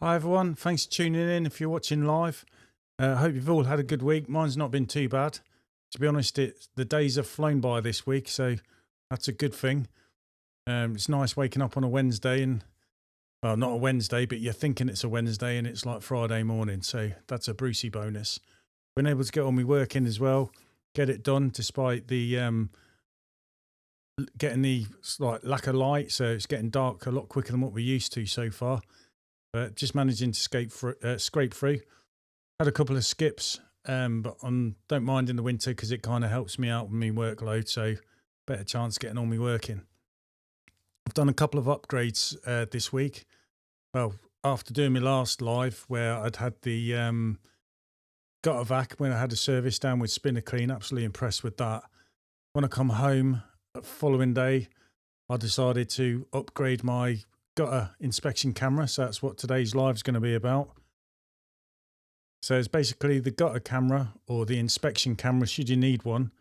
Hi everyone, thanks for tuning in if you're watching live. I hope you've all had a good week. Mine's not been too bad. To be honest, the days have flown by this week, so that's a good thing. It's nice waking up on a Wednesday and, well, not a Wednesday, but you're thinking it's a Wednesday and it's like Friday morning, so that's a Brucey bonus. Been able to get all my work in as well, get it done despite the getting the lack of light, so it's getting dark a lot quicker than what we're used to so far. But just managing to scrape through. Had a couple of skips, but I don't mind in the winter because it kind of helps me out with my workload, so better chance getting all my work in. I've done a couple of upgrades this week. Well, after doing my last live where I'd had the gutter vac when I had a service down with Spinner Clean, absolutely impressed with that. When I come home the following day, I decided to upgrade my gutter inspection camera, so that's what today's live is going to be about. So it's basically the gutter camera or the inspection camera should you need one.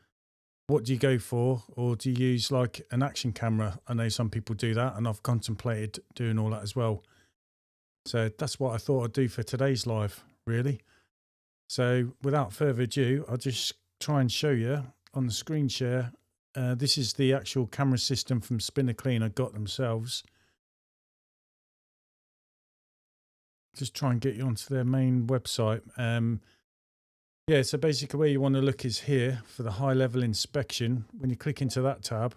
What do you go for, or do you use like an action camera? I know some people do that, and I've contemplated doing all that as well. So that's what I thought I'd do for today's live, really. So without further ado, I'll just try and show you on the screen share. This is the actual camera system from Spinner Clean I got themselves. Just try and get you onto their main website. Yeah, so basically where you want to look is here for the high level inspection. When you click into that tab,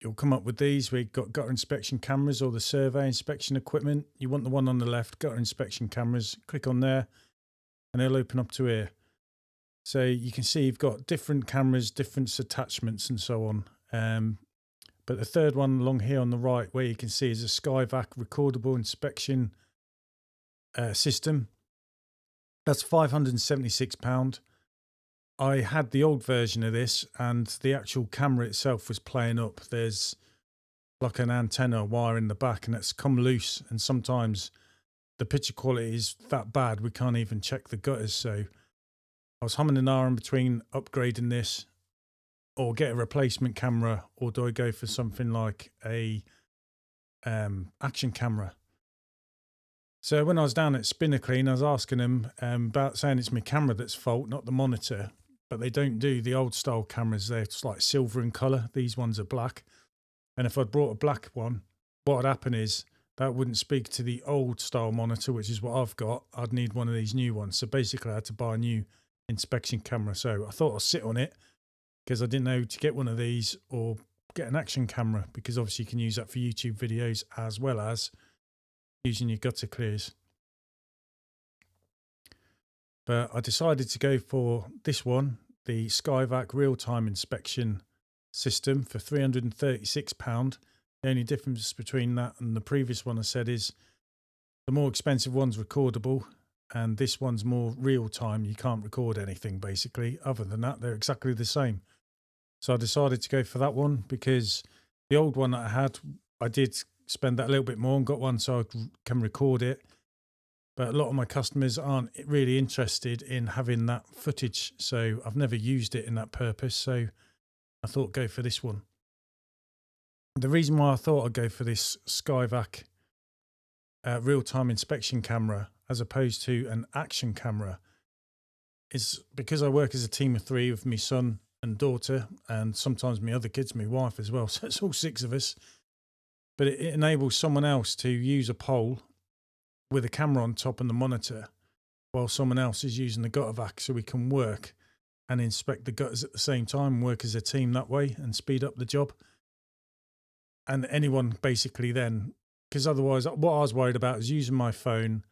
you'll come up with these. We've got gutter inspection cameras or the survey inspection equipment. You want the one on the left, gutter inspection cameras. Click on there and it'll open up to here. So you can see you've got different cameras, different attachments and so on. But the third one along here on the right where you can see is a Skyvac recordable inspection system. That's £576. I had the old version of this and the actual camera itself was playing up. There's like an antenna wire in the back and it's come loose, and sometimes the picture quality is that bad we can't even check the gutters. So I was humming and ahhing between upgrading this or get a replacement camera, or do I go for something like a action camera? So when I was down at Spinner Clean, I was asking them about saying it's my camera that's fault, not the monitor. But they don't do the old style cameras. They're just like silver in colour. These ones are black. And if I'd brought a black one, what would happen is that wouldn't speak to the old style monitor, which is what I've got. I'd need one of these new ones. So basically I had to buy a new inspection camera. So I thought I'd sit on it, because I didn't know to get one of these or get an action camera, because obviously you can use that for YouTube videos as well as using your gutter clears. But I decided to go for this one, the Skyvac real-time inspection system for £336. The only difference between that and the previous one I said is the more expensive one's recordable and this one's more real-time. You can't record anything basically. Other than that, they're exactly the same. So I decided to go for that one because the old one that I had, I did spend that a little bit more and got one so I can record it. But a lot of my customers aren't really interested in having that footage. So I've never used it in that purpose. So I thought go for this one. The reason why I thought I'd go for this Skyvac real-time inspection camera as opposed to an action camera is because I work as a team of 3 with my son and daughter, and sometimes my other kids, my wife as well. So it's all 6 of us. But it enables someone else to use a pole with a camera on top and the monitor while someone else is using the gutter vac, so we can work and inspect the gutters at the same time, work as a team that way and speed up the job. And anyone basically then, because otherwise what I was worried about is using my phone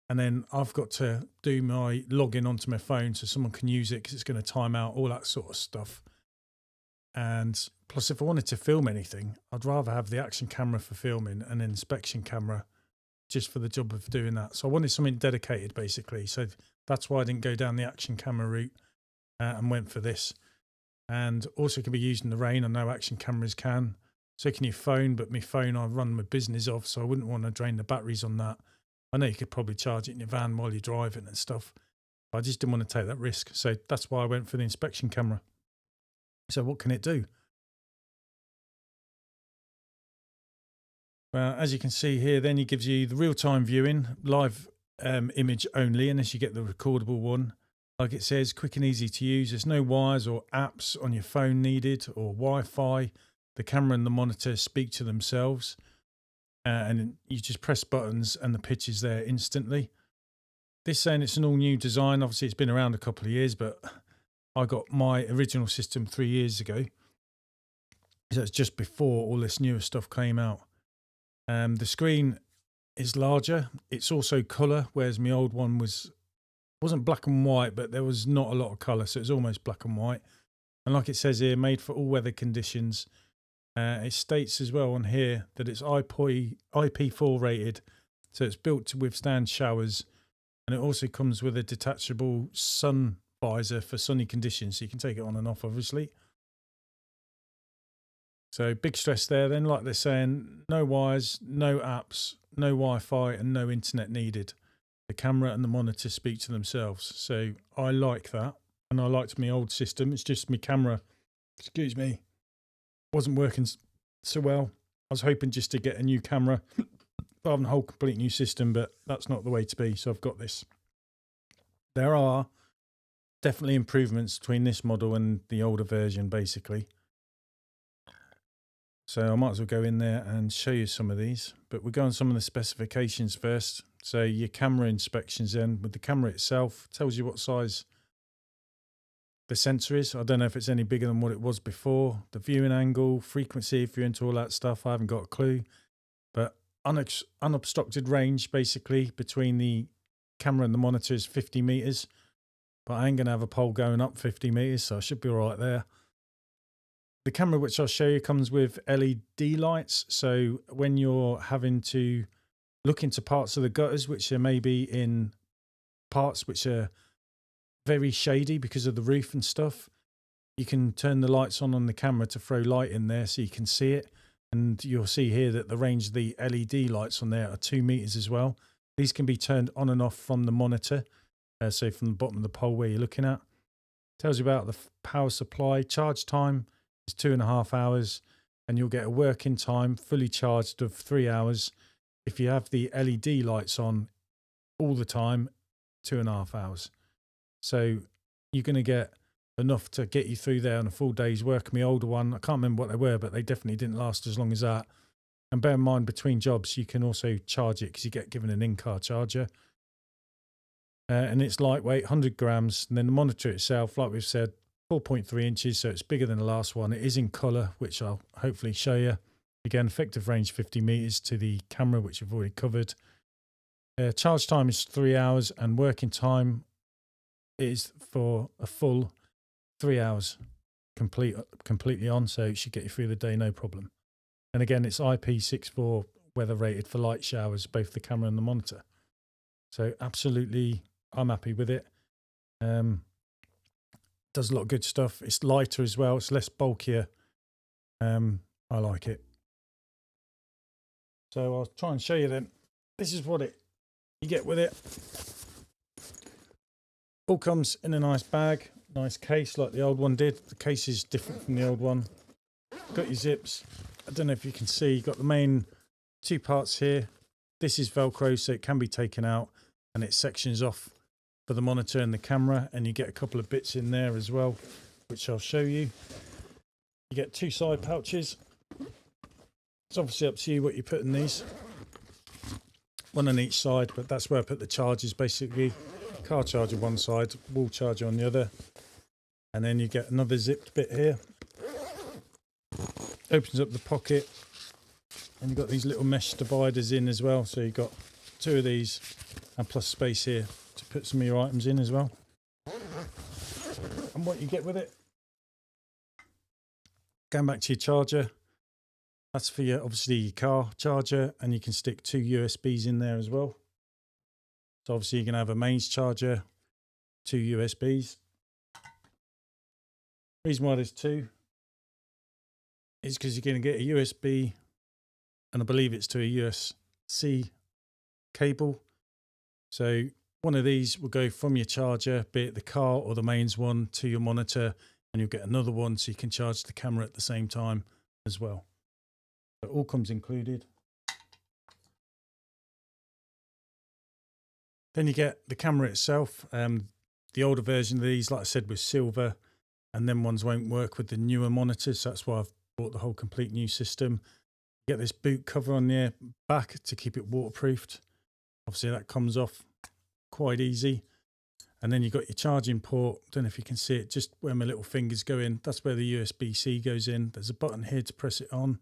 and then I've got to do my login onto my phone so someone can use it because it's going to time out, all that sort of stuff. And plus, if I wanted to film anything, I'd rather have the action camera for filming and an inspection camera just for the job of doing that. So I wanted something dedicated, basically. So that's why I didn't go down the action camera route and went for this. And also can be used in the rain. I know action cameras can. So can your phone, but my phone I run my business off, so I wouldn't want to drain the batteries on that. I know you could probably charge it in your van while you're driving and stuff. But I just didn't want to take that risk. So that's why I went for the inspection camera. So what can it do? Well, as you can see here, then it gives you the real-time viewing, live image only, unless you get the recordable one. Like it says, quick and easy to use. There's no wires or apps on your phone needed or Wi-Fi. The camera and the monitor speak to themselves. And you just press buttons and the pitch is there instantly. This saying it's an all new design. Obviously, it's been around a couple of years, but I got my original system 3 years ago. So it's just before all this newer stuff came out. The screen is larger. It's also colour, whereas my old one wasn't black and white, but there was not a lot of colour, so it was almost black and white. And like it says here, made for all weather conditions. It states as well on here that it's IP4 rated, so it's built to withstand showers. And it also comes with a detachable sun visor for sunny conditions, so you can take it on and off, obviously. So big stress there then, like they're saying, no wires, no apps, no Wi-Fi and no internet needed. The camera and the monitor speak to themselves. So I like that. And I liked my old system. It's just my camera, excuse me, wasn't working so well. I was hoping just to get a new camera rather than a whole complete new system, but that's not the way to be. So I've got this. There are definitely improvements between this model and the older version, basically. So I might as well go in there and show you some of these, but we'll go on some of the specifications first. So your camera inspections then, with the camera itself, tells you what size the sensor is. I don't know if it's any bigger than what it was before. The viewing angle, frequency, if you're into all that stuff, I haven't got a clue. But unobstructed range, basically, between the camera and the monitor is 50 meters. But I ain't going to have a pole going up 50 meters, so I should be all right there. The camera, which I'll show you, comes with LED lights. So when you're having to look into parts of the gutters, which are maybe in parts which are very shady because of the roof and stuff, you can turn the lights on the camera to throw light in there so you can see it. And you'll see here that the range of the LED lights on there are 2 meters as well. These can be turned on and off from the monitor. So from the bottom of the pole where you're looking at. Tells you about the power supply. Charge time is 2.5 hours, and you'll get a working time fully charged of 3 hours. If you have the LED lights on all the time, 2.5 hours. So you're going to get enough to get you through there on a full day's work. My older one, I can't remember what they were, but they definitely didn't last as long as that. And bear in mind, between jobs, you can also charge it because you get given an in-car charger. And it's lightweight, 100 grams. And then the monitor itself, like we've said, 4.3 inches, so it's bigger than the last one. It is in colour, which I'll hopefully show you. Again, effective range 50 meters to the camera, which we've already covered. Charge time is 3 hours, and working time is for a full 3 hours, completely on, so it should get you through the day, no problem. And again, it's IP64 weather rated for light showers, both the camera and the monitor. So absolutely, I'm happy with it. Does a lot of good stuff. It's lighter as well. It's less bulkier. I like it. So I'll try and show you then. This is what you get with it. All comes in a nice bag, nice case like the old one did. The case is different from the old one. Got your zips. I don't know if you can see, you've got the main 2 parts here. This is Velcro, so it can be taken out, and it sections off for the monitor and the camera, and you get a couple of bits in there as well, which I'll show you. You get 2 side pouches. It's obviously up to you what you put in these. One on each side, but that's where I put the chargers, basically. Car charger one side, wall charger on the other. And then you get another zipped bit here. Opens up the pocket. And you've got these little mesh dividers in as well. So you've got 2 of these, and plus space here to put some of your items in as well. And what you get with it, going back to your charger, that's for your, obviously, your car charger, and you can stick 2 USBs in there as well. So obviously you can have a mains charger, 2 USBs. Reason why there's 2 is because you're going to get a USB, and I believe it's to a USB-C cable. So one of these will go from your charger, be it the car or the mains one, to your monitor, and you'll get another one so you can charge the camera at the same time as well. So it all comes included. Then you get the camera itself. The older version of these, like I said, was silver, and then ones won't work with the newer monitors. So that's why I've bought the whole complete new system. You get this boot cover on the back to keep it waterproofed. Obviously that comes off quite easy. And then you've got your charging port. Don't know if you can see it, just where my little fingers go in. That's where the USB-C goes in. There's a button here to press it on.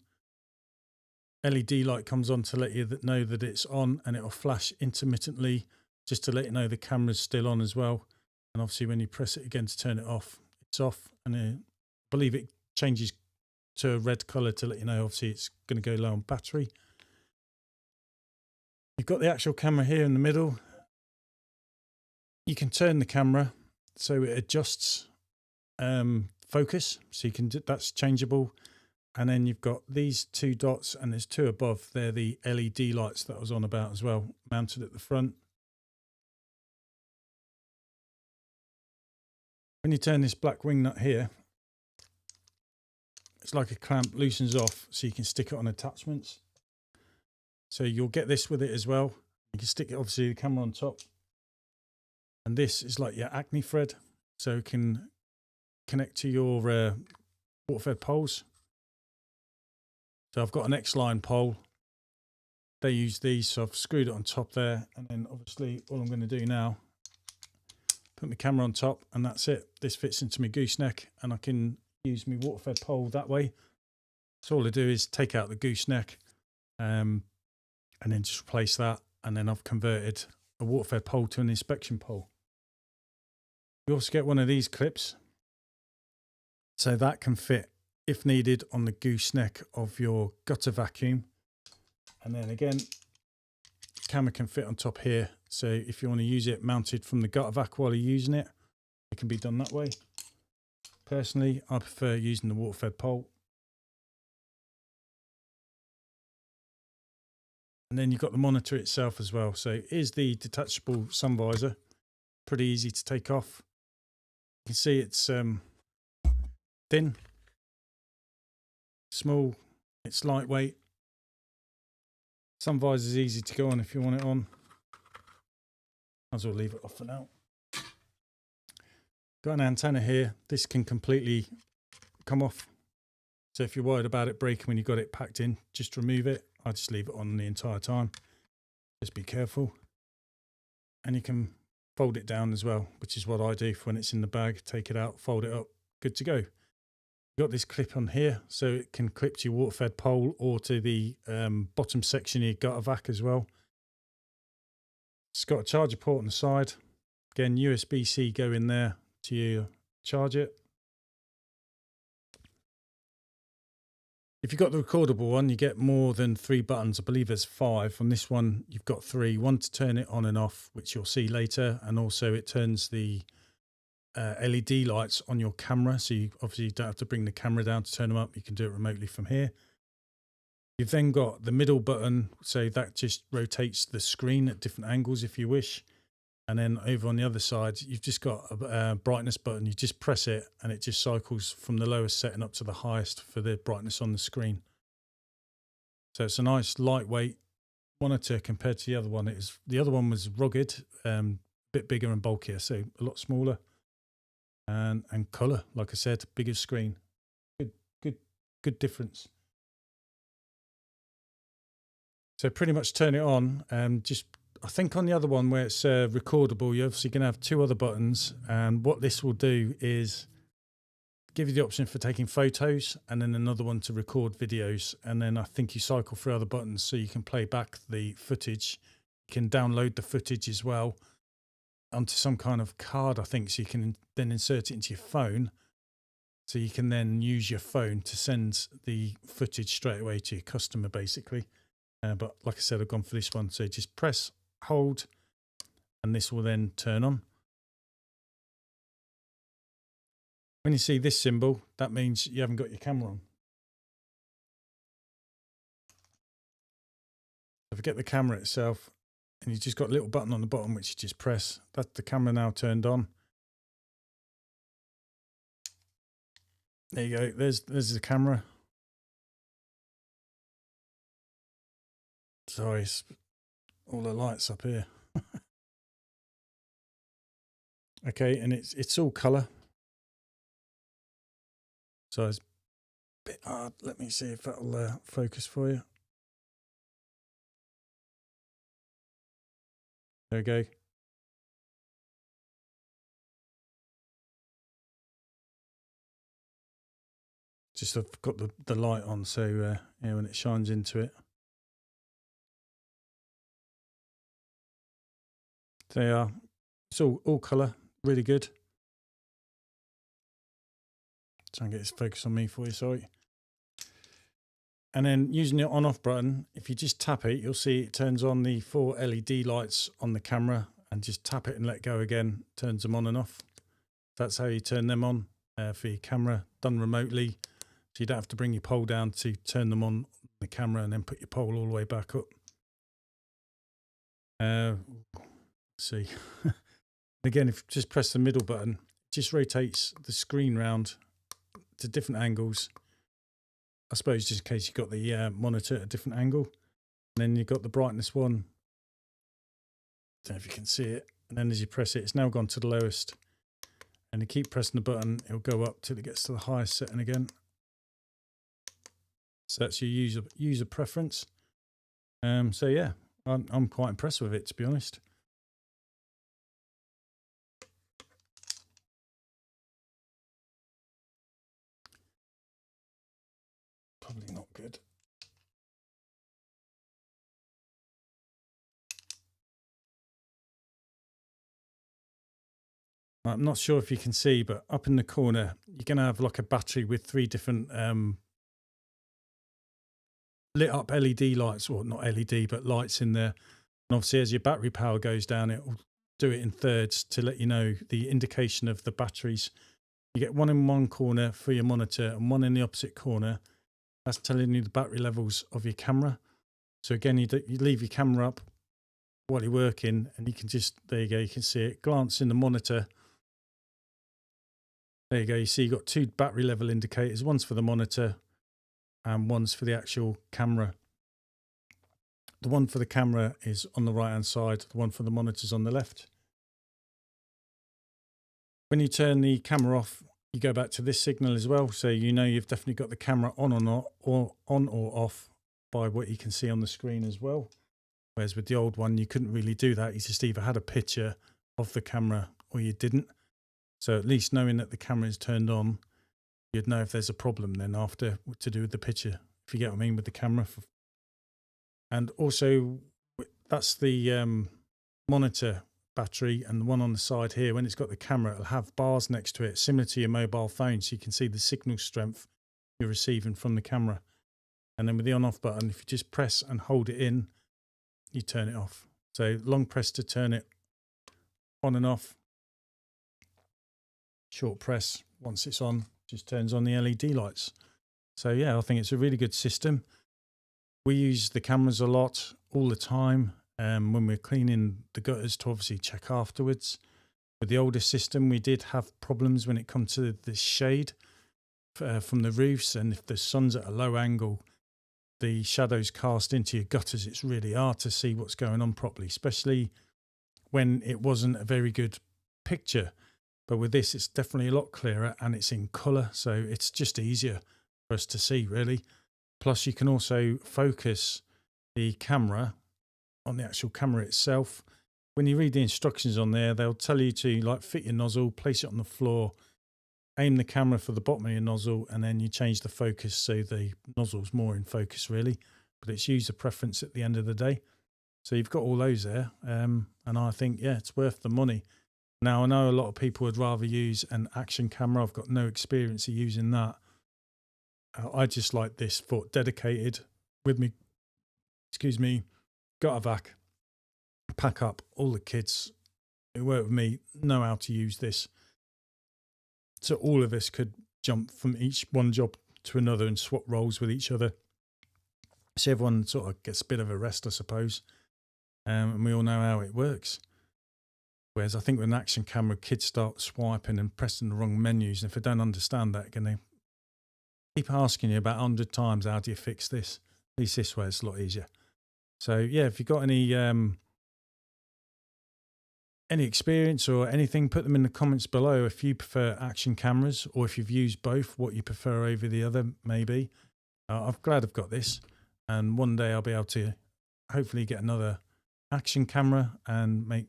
LED light comes on to let you know that it's on, and it'll flash intermittently just to let you know the camera's still on as well. And obviously when you press it again to turn it off, it's off. And I believe it changes to a red colour to let you know obviously it's going to go low on battery. You've got the actual camera here in the middle. You can turn the camera so it adjusts focus, so you can that's changeable. And then you've got these two dots, and there's two above. They're the LED lights that I was on about as well, mounted at the front. When you turn this black wing nut here, it's like a clamp, loosens off, so you can stick it on attachments. So you'll get this with it as well. You can stick it, obviously, the camera on top. And this is like your acne thread, so it can connect to your water-fed poles. So I've got an X-line pole. They use these, so I've screwed it on top there. And then obviously all I'm going to do now, put my camera on top, and that's it. This fits into my gooseneck, and I can use my water-fed pole that way. So all I do is take out the gooseneck and then just replace that. And then I've converted a water-fed pole to an inspection pole. You also get one of these clips, so that can fit, if needed, on the gooseneck of your gutter vacuum. And then again, the camera can fit on top here. So if you want to use it mounted from the gutter vac while you're using it, it can be done that way. Personally, I prefer using the water-fed pole. And then you've got the monitor itself as well. So here's the detachable sun visor. Pretty easy to take off. You can see it's thin, small, it's lightweight. Sun visor is easy to go on if you want it on. Might as well leave it off for now. Got an antenna here. This can completely come off. So if you're worried about it breaking when you've got it packed in, just remove it. I just leave it on the entire time. Just be careful. And you can fold it down as well, which is what I do for when it's in the bag. Take it out, fold it up, good to go. You've got this clip on here, so it can clip to your water-fed pole or to the bottom section of your gutter vac as well. It's got a charger port on the side. Again, USB-C go in there to charge it. If you've got the recordable one, you get more than 3 buttons. I believe there's 5. On this one, you've got 3. One to turn it on and off, which you'll see later. And also it turns the LED lights on your camera. So you obviously don't have to bring the camera down to turn them up. You can do it remotely from here. You've then got the middle button. So that just rotates the screen at different angles if you wish. And then over on the other side, you've just got a brightness button. You just press it and it just cycles from the lowest setting up to the highest for the brightness on the screen. So it's a nice lightweight monitor compared to the other one. The other one was rugged, a bit bigger and bulkier, so a lot smaller. And colour, like I said, bigger screen. Good difference. So pretty much turn it on and just, I think on the other one where it's recordable, you're obviously going to have 2 other buttons. And what this will do is give you the option for taking photos and then another one to record videos. And then I think you cycle through other buttons so you can play back the footage. You can download the footage as well onto some kind of card, I think, so you can then insert it into your phone. So you can then use your phone to send the footage straight away to your customer, basically. But like I said, I've gone for this one. So just press, hold, and this will then turn on. When you see this symbol, that means you haven't got your camera on. Forget the camera itself, and you've just got a little button on the bottom which you just press. That's the camera now turned on. There you go. There's the camera. Sorry, it's all the lights up here. Okay, and it's all color. So it's a bit hard. Let me see if that'll focus for you. There we go. Just I've got the light on, so yeah, when it shines into it. They are. It's all colour, really good. Try and get this focus on me for you, sorry. And then using the on-off button, if you just tap it, you'll see it turns on the 4 LED lights on the camera, and just tap it and let go again, turns them on and off. That's how you turn them on for your camera, done remotely. So you don't have to bring your pole down to turn them on the camera and then put your pole all the way back up. Let's see. Again, if you just press the middle button, it just rotates the screen round to different angles. I suppose just in case you've got the monitor at a different angle. And then you've got the brightness one. Don't know if you can see it. And then as you press it, it's now gone to the lowest. And you keep pressing the button, it'll go up till it gets to the highest setting again. So that's your user preference. So yeah, I'm quite impressed with it, to be honest. Probably not good. I'm not sure if you can see, but up in the corner, you're going to have like a battery with 3 different lit up LED lights, or not LED, but lights in there. And obviously as your battery power goes down, it will do it in thirds to let you know the indication of the batteries. You get one in one corner for your monitor and one in the opposite corner. That's telling you the battery levels of your camera. So again, you leave your camera up while you're working, and you can just, there you go, you can see it, glance in the monitor. There you go, you see you've got 2 battery level indicators, one's for the monitor and one's for the actual camera. The one for the camera is on the right hand side, the one for the monitor is on the left. When you turn the camera off, you go back to this signal as well, so you know you've definitely got the camera on or not, or on or off by what you can see on the screen as well. Whereas with the old one, you couldn't really do that. You just either had a picture of the camera or you didn't. So at least knowing that the camera is turned on, you'd know if there's a problem then after to do with the picture, if you get what I mean with the camera. And also, that's the monitor battery, and the one on the side here, when it's got the camera, it'll have bars next to it, similar to your mobile phone, so you can see the signal strength you're receiving from the camera. And then with the on-off button, if you just press and hold it in, you turn it off. So long press to turn it on and off. Short press, once it's on, just turns on the LED lights. So yeah, I think it's a really good system. We use the cameras a lot, all the time, when we're cleaning the gutters to obviously check afterwards. With the older system, we did have problems when it comes to the shade from the roofs, and if the sun's at a low angle, the shadows cast into your gutters, it's really hard to see what's going on properly, especially when it wasn't a very good picture. But with this, it's definitely a lot clearer and it's in colour, so it's just easier for us to see, really. Plus, you can also focus the camera on the actual camera itself. When you read the instructions on there, they'll tell you to like fit your nozzle, place it on the floor, aim the camera for the bottom of your nozzle, and then you change the focus so the nozzle's more in focus, really. But it's user preference at the end of the day. So you've got all those there, and I think, yeah, it's worth the money. Now, I know a lot of people would rather use an action camera. I've got no experience of using that. I just like this for dedicated with me, Skyvac, pack up. All the kids who work with me know how to use this. So all of us could jump from one job to another and swap roles with each other. So everyone sort of gets a bit of a rest, I suppose. And we all know how it works. Whereas I think with an action camera, kids start swiping and pressing the wrong menus. And if they don't understand that, they're going to keep asking you about 100 times, how do you fix this? At least this way it's a lot easier. So yeah, if you've got any any experience or anything, put them in the comments below if you prefer action cameras or if you've used both, what you prefer over the other maybe. I'm glad I've got this, and one day I'll be able to hopefully get another action camera and make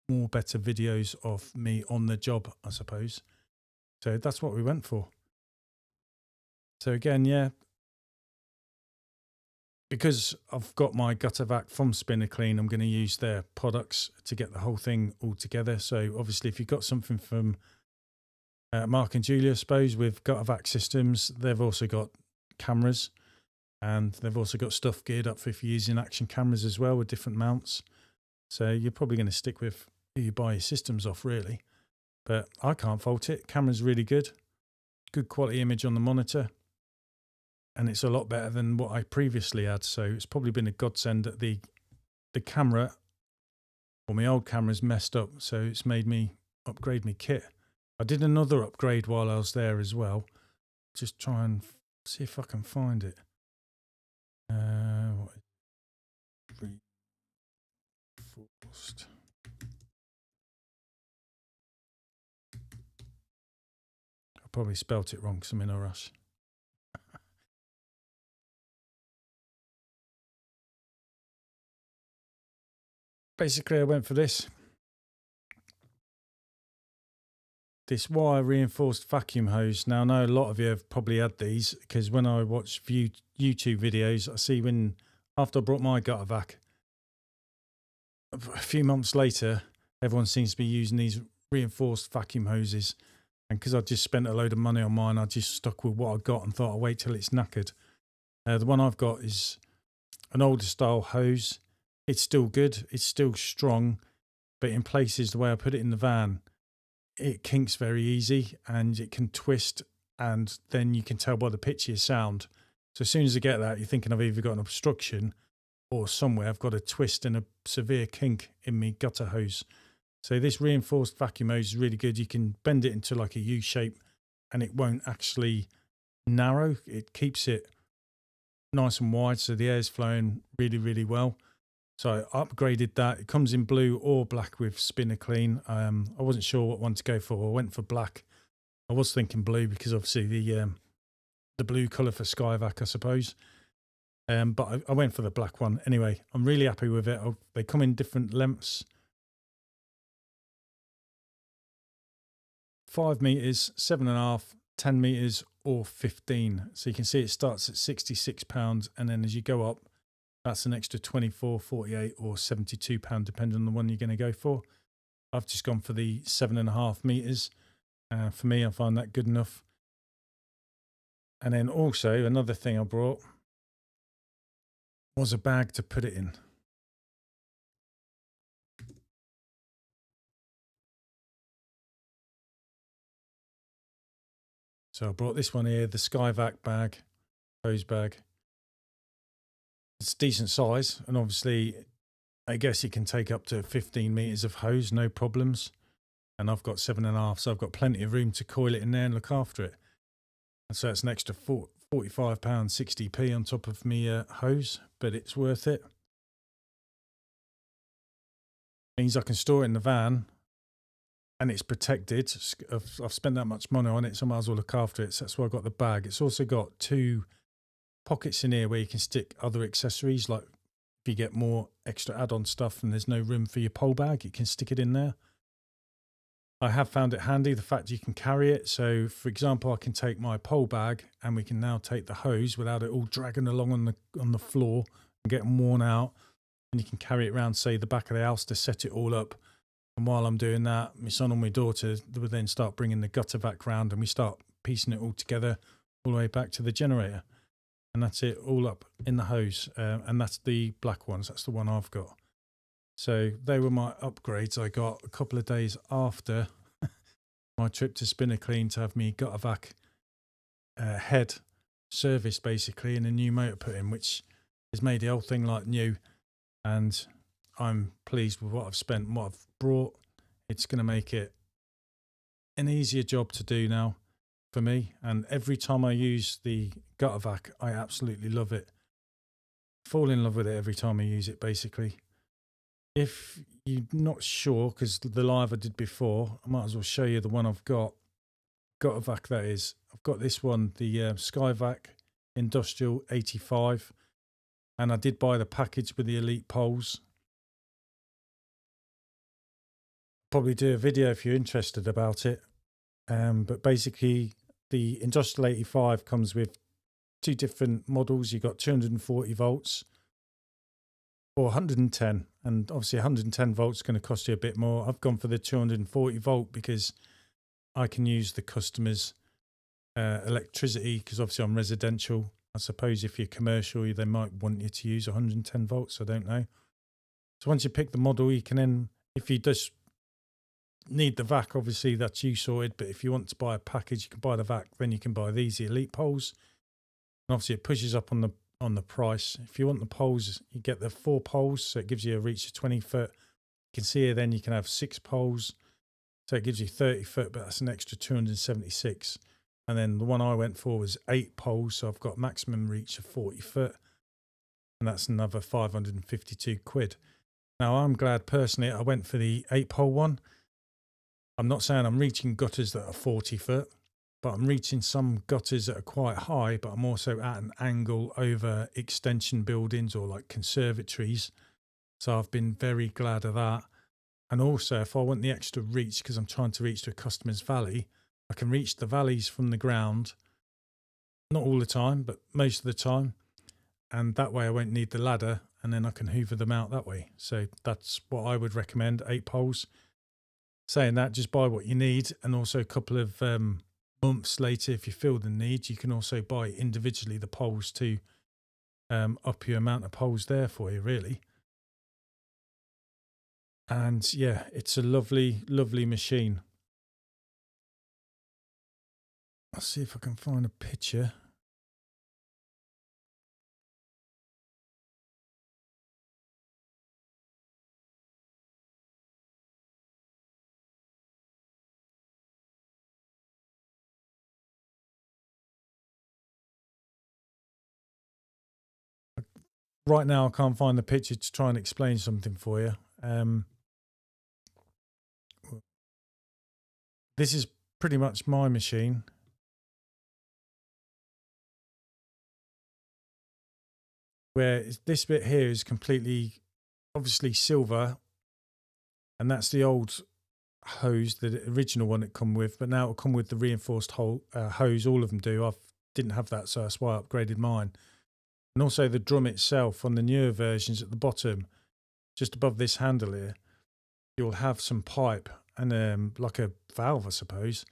more better videos of me on the job, I suppose. So that's what we went for. So again, yeah, because I've got my gutter vac from Spinner Clean, I'm going to use their products to get the whole thing all together. So obviously if you've got something from Mark and Julia, I suppose, with gutter vac systems, they've also got cameras, and they've also got stuff geared up for if you're using action cameras as well with different mounts. So you're probably going to stick with who you buy your systems off, really. But I can't fault it. Camera's really good. Good quality image on the monitor. And it's a lot better than what I previously had. So it's probably been a godsend that the camera, or my old camera's messed up. So it's made me upgrade my kit. I did another upgrade while I was there as well. Just try and see if I can find it. What is reinforced? I probably spelt it wrong because I'm in a rush. Basically, I went for this wire reinforced vacuum hose. Now, I know a lot of you have probably had these, because when I watch YouTube videos, I see after I brought my gutter vac, a few months later, everyone seems to be using these reinforced vacuum hoses. And because I just spent a load of money on mine, I just stuck with what I got and thought I'll wait till it's knackered. The one I've got is an older style hose. It's still good. It's still strong. But in places, the way I put it in the van, it kinks very easy and it can twist. And then you can tell by the pitch of your sound. So as soon as I get that, you're thinking I've either got an obstruction or somewhere I've got a twist and a severe kink in my gutter hose. So this reinforced vacuum hose is really good. You can bend it into like a U shape and it won't actually narrow. It keeps it nice and wide, so the air's flowing really, really well. So I upgraded that. It comes in blue or black with Spinner Clean. I wasn't sure what one to go for. I went for black. I was thinking blue because obviously the blue colour for Skyvac, I suppose. But I went for the black one. Anyway, I'm really happy with it. They come in different lengths. 5 meters, 7.5, 10 meters, or 15. So you can see it starts at £66, and then as you go up, that's an extra 24, 48, or £72, depending on the one you're going to go for. I've just gone for the 7.5 meters. For me, I find that good enough. And then also another thing I brought was a bag to put it in. So I brought this one here, the Skyvac bag, hose bag. It's decent size, and obviously I guess it can take up to 15 meters of hose, no problems. And I've got 7.5, so I've got plenty of room to coil it in there and look after it. And so it's an extra £45, 60p on top of me hose, but it's worth it. Means I can store it in the van and it's protected. I've spent that much money on it, so I might as well look after it. So that's why I got the bag. It's also got 2 pockets in here where you can stick other accessories, like if you get more extra add-on stuff and there's no room for your pole bag, you can stick it in there. I have found it handy, the fact you can carry it. So for example, I can take my pole bag and we can now take the hose without it all dragging along on the floor and getting worn out. And you can carry it around, say, the back of the house to set it all up. And while I'm doing that, my son or my daughter would then start bringing the gutter vac round and we start piecing it all together all the way back to the generator. And that's it, all up in the hose. And that's the black ones. That's the one I've got. So they were my upgrades I got a couple of days after my trip to Spinner Clean to have me gutter vac head serviced, basically, and a new motor put in, which has made the whole thing like new. And I'm pleased with what I've spent and what I've brought. It's going to make it an easier job to do now for me. And every time I use the gutter vac, I absolutely love it. Fall in love with it every time I use it, basically. If you're not sure, because the live I did before, I might as well show you the one I've got. Got a vac, that is. I've got this one, the Skyvac Industrial 85, and I did buy the package with the Elite poles. Probably do a video if you're interested about it. But basically, the Industrial 85 comes with two different models. You've got 240 volts or 110, and obviously 110 volts is going to cost you a bit more. I've gone for the 240 volt because I can use the customer's electricity, because obviously I'm residential. I suppose if you're commercial, they might want you to use 110 volts. I don't know. So once you pick the model, you can then, if you just need the vac, obviously that's you sorted. But if you want to buy a package, you can buy the vac. Then you can buy these, the Elite poles. And obviously it pushes up on the price. If you want the poles, you get the 4 poles, so it gives you a reach of 20 foot. You can see here then you can have 6 poles, so it gives you 30 foot, but that's an extra 276. And then the one I went for was 8 poles, so I've got maximum reach of 40 foot, and that's another 552 quid. Now I'm glad personally I went for the 8 pole one. I'm not saying I'm reaching gutters that are 40 foot, but I'm reaching some gutters that are quite high, but I'm also at an angle over extension buildings or like conservatories. So I've been very glad of that. And also, if I want the extra reach, because I'm trying to reach to a customer's valley, I can reach the valleys from the ground. Not all the time, but most of the time. And that way I won't need the ladder, and then I can hoover them out that way. So that's what I would recommend, 8 poles. Saying that, just buy what you need, and also a couple of months later, if you feel the need, you can also buy individually the poles to up your amount of poles there for you, really. And yeah, it's a lovely, lovely machine. I'll see if I can find a picture. Right now, I can't find the picture to try and explain something for you. This is pretty much my machine. Where this bit here is completely, obviously silver, and that's the old hose, the original one it come with, but now it'll come with the reinforced hose. All of them do. I didn't have that, so that's why I upgraded mine. And also the drum itself on the newer versions at the bottom, just above this handle here, you'll have some pipe and like a valve, I suppose,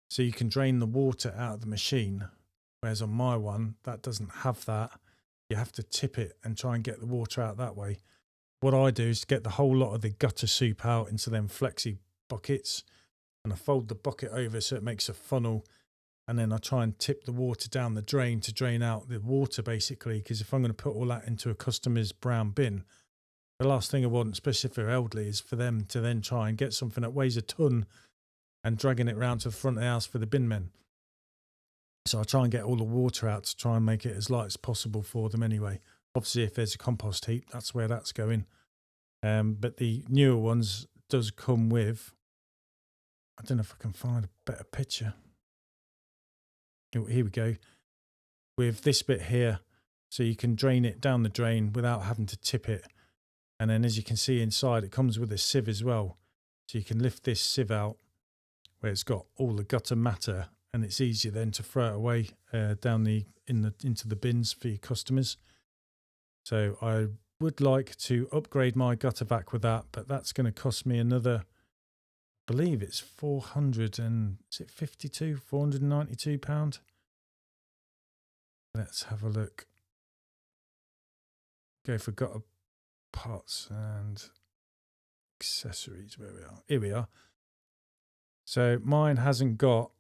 so you can drain the water out of the machine. Whereas on my one, that doesn't have that. You have to tip it and try and get the water out that way. What I do is get the whole lot of the gutter soup out into them flexi buckets, and I fold the bucket over so it makes a funnel, and then I try and tip the water down the drain to drain out the water, basically, because if I'm going to put all that into a customer's brown bin, the last thing I want, especially if they're elderly, is for them to then try and get something that weighs a ton and dragging it round to the front of the house for the bin men. So I try and get all the water out to try and make it as light as possible for them anyway. Obviously, if there's a compost heap, that's where that's going. But the newer ones does come with, I don't know if I can find a better picture. Oh, here we go. With this bit here, so you can drain it down the drain without having to tip it. And then as you can see inside, it comes with a sieve as well. So you can lift this sieve out where it's got all the gutter matter, and it's easier then to throw it away down into the bins for your customers. So I would like to upgrade my gutter vac with that, but that's going to cost me another, I believe it's £492 Let's have a look. Go for gutter parts and accessories. Where we are. Here we are. So mine hasn't got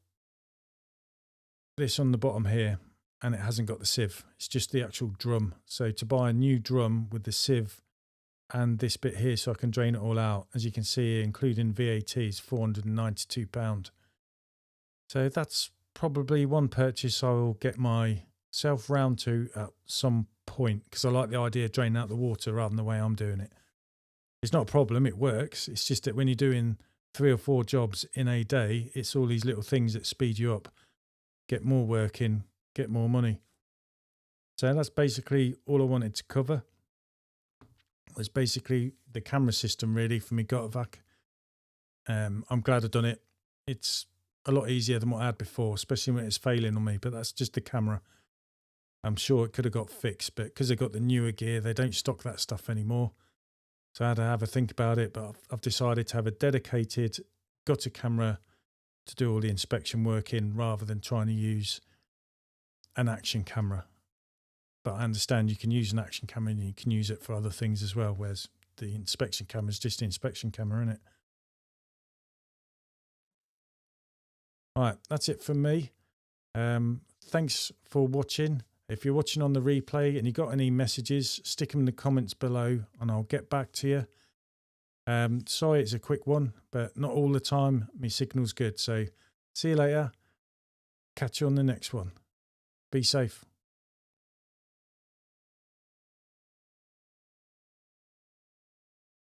this on the bottom here, and it hasn't got the sieve. It's just the actual drum. So to buy a new drum with the sieve and this bit here so I can drain it all out, as you can see, including VAT, is £492. So that's probably one purchase I will get myself round to at some point, because I like the idea of draining out the water rather than the way I'm doing it. It's not a problem, it works. It's just that when you're doing 3 or 4 jobs in a day, it's all these little things that speed you up, get more work in, get more money. So that's basically all I wanted to cover. It's basically the camera system really for me Gotavac. I'm glad I've done it. It's a lot easier than what I had before, especially when it's failing on me, but that's just the camera. I'm sure it could have got fixed, but because they got the newer gear, they don't stock that stuff anymore. So I had to have a think about it, but I've decided to have a dedicated Gotta camera to do all the inspection work in, rather than trying to use an action camera. But I understand you can use an action camera and you can use it for other things as well, whereas the inspection camera is just the inspection camera, isn't it? All right, that's it from me. Thanks for watching. If you're watching on the replay and you got any messages, stick them in the comments below and I'll get back to you. Sorry it's a quick one, but not all the time. My signal's good. So see you later. Catch you on the next one. Be safe.